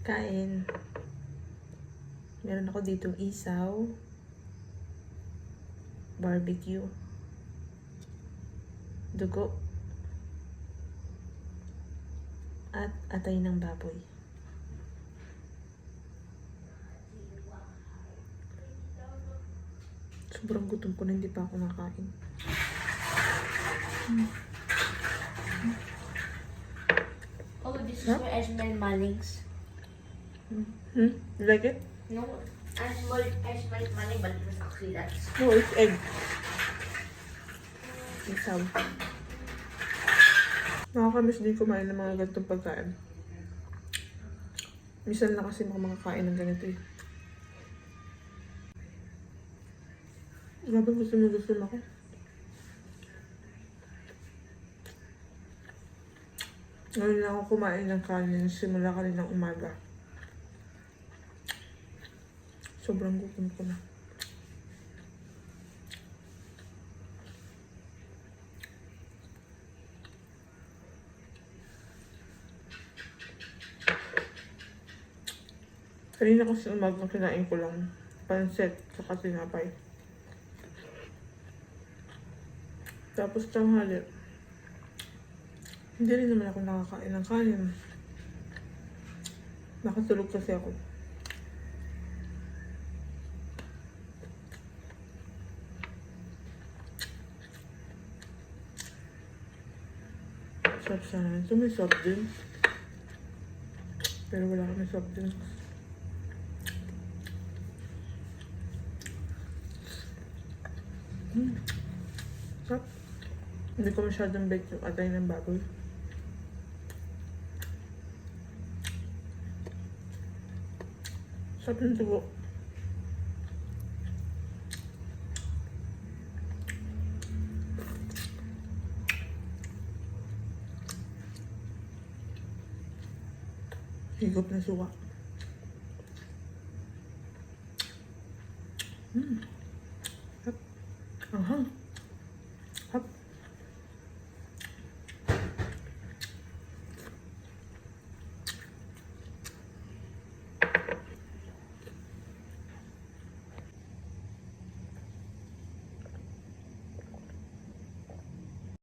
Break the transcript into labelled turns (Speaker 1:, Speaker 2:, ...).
Speaker 1: Kain. Meron ako ditong isaw, barbecue, dugo, at atay ng baboy. Sobrang gutom ko na, hindi pa ako nakain.
Speaker 2: Oh, this is where I smell Mannings.
Speaker 1: You like it?
Speaker 2: No, I smell Manning, but it was actually that.
Speaker 1: No, it's egg. Isaw. Nakakamiss din kumain ng mga ganitong pagkain. Minsan na kasi makakain ng ganito eh. Grabe, gusto ako. Ngayon lang ako kumain ng kanin simula kaninang umaga. Sobrang gutom ko na. Kanina kasi umagang kinain ko lang pansit sa tinapay. Tapos tanghali, hindi rin naman ako nakakain ng kanin. Nakatulog kasi ako. Sarap sana. Ito may soft drinks. Pero wala kami soft drinks. Sarap. Hindi ko masyadong bet yung atay ng baboy. Sarap ng dugo. Higop na suka.